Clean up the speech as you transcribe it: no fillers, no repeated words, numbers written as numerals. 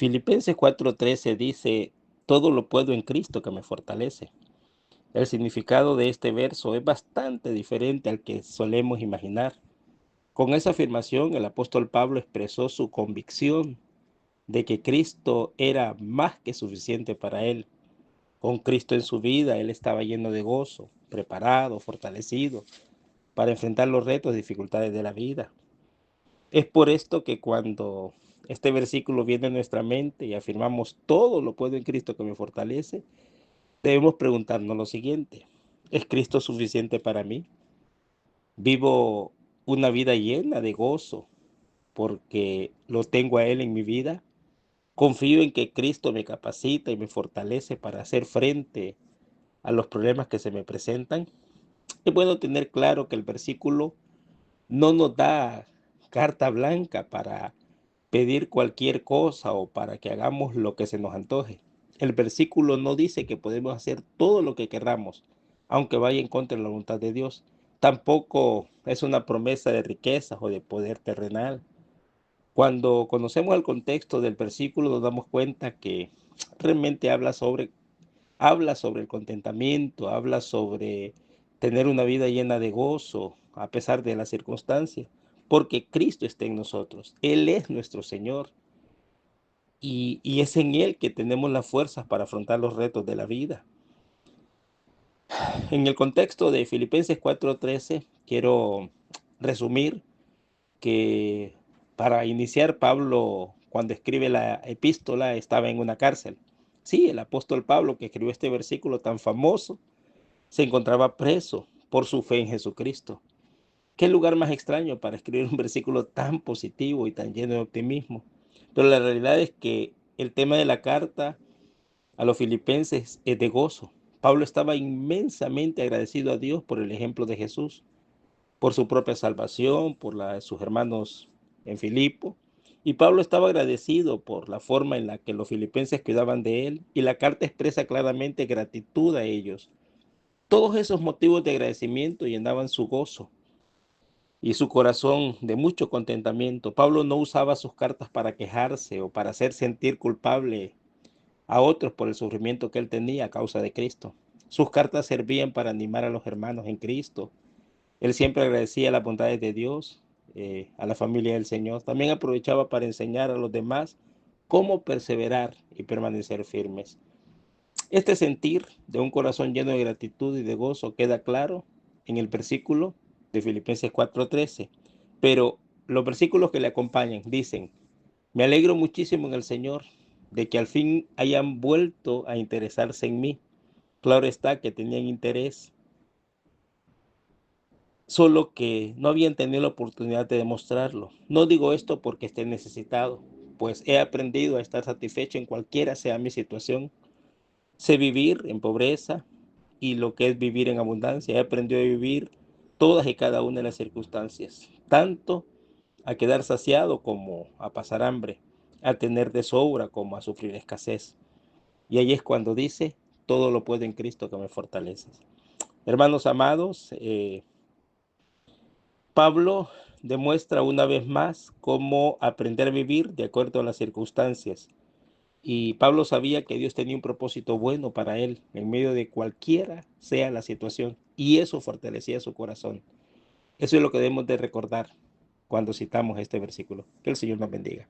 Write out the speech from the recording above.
Filipenses 4:13 dice, todo lo puedo en Cristo que me fortalece. El significado de este verso es bastante diferente al que solemos imaginar. Con esa afirmación, el apóstol Pablo expresó su convicción de que Cristo era más que suficiente para él. Con Cristo en su vida, él estaba lleno de gozo, preparado, fortalecido para enfrentar los retos y dificultades de la vida. Es por esto que cuando este versículo viene a nuestra mente y afirmamos todo lo puedo en Cristo que me fortalece, debemos preguntarnos lo siguiente: ¿es Cristo suficiente para mí? ¿Vivo una vida llena de gozo porque lo tengo a Él en mi vida? ¿Confío en que Cristo me capacita y me fortalece para hacer frente a los problemas que se me presentan? Es bueno tener claro que el versículo no nos da carta blanca para pedir cualquier cosa o para que hagamos lo que se nos antoje. El versículo no dice que podemos hacer todo lo que queramos, aunque vaya en contra de la voluntad de Dios. Tampoco es una promesa de riquezas o de poder terrenal. Cuando conocemos el contexto del versículo nos damos cuenta que realmente habla sobre el contentamiento, habla sobre tener una vida llena de gozo a pesar de las circunstancias, porque Cristo está en nosotros. Él es nuestro Señor y es en Él que tenemos las fuerzas para afrontar los retos de la vida. En el contexto de Filipenses 4:13, quiero resumir que para iniciar, Pablo, cuando escribe la epístola, estaba en una cárcel. Sí, el apóstol Pablo, que escribió este versículo tan famoso, se encontraba preso por su fe en Jesucristo. ¿Qué lugar más extraño para escribir un versículo tan positivo y tan lleno de optimismo? Pero la realidad es que el tema de la carta a los filipenses es de gozo. Pablo estaba inmensamente agradecido a Dios por el ejemplo de Jesús, por su propia salvación, por la de sus hermanos en Filipo. Y Pablo estaba agradecido por la forma en la que los filipenses cuidaban de él, y la carta expresa claramente gratitud a ellos. Todos esos motivos de agradecimiento llenaban su gozo y su corazón de mucho contentamiento. Pablo no usaba sus cartas para quejarse o para hacer sentir culpable a otros por el sufrimiento que él tenía a causa de Cristo. Sus cartas servían para animar a los hermanos en Cristo. Él siempre agradecía las bondades de Dios, a la familia del Señor. También aprovechaba para enseñar a los demás cómo perseverar y permanecer firmes. Este sentir de un corazón lleno de gratitud y de gozo queda claro en el versículo de Filipenses 4:13. Pero los versículos que le acompañan dicen: me alegro muchísimo en el Señor de que al fin hayan vuelto a interesarse en mí. Claro está que tenían interés, solo que no habían tenido la oportunidad de demostrarlo. No digo esto porque esté necesitado, pues he aprendido a estar satisfecho en cualquiera sea mi situación. Sé vivir en pobreza y lo que es vivir en abundancia. He aprendido a vivir todas y cada una de las circunstancias, tanto a quedar saciado como a pasar hambre, a tener de sobra como a sufrir escasez. Y ahí es cuando dice, todo lo puedo en Cristo que me fortalece. Hermanos amados, Pablo demuestra una vez más cómo aprender a vivir de acuerdo a las circunstancias. Y Pablo sabía que Dios tenía un propósito bueno para él en medio de cualquiera sea la situación. Y eso fortalecía su corazón. Eso es lo que debemos de recordar cuando citamos este versículo. Que el Señor nos bendiga.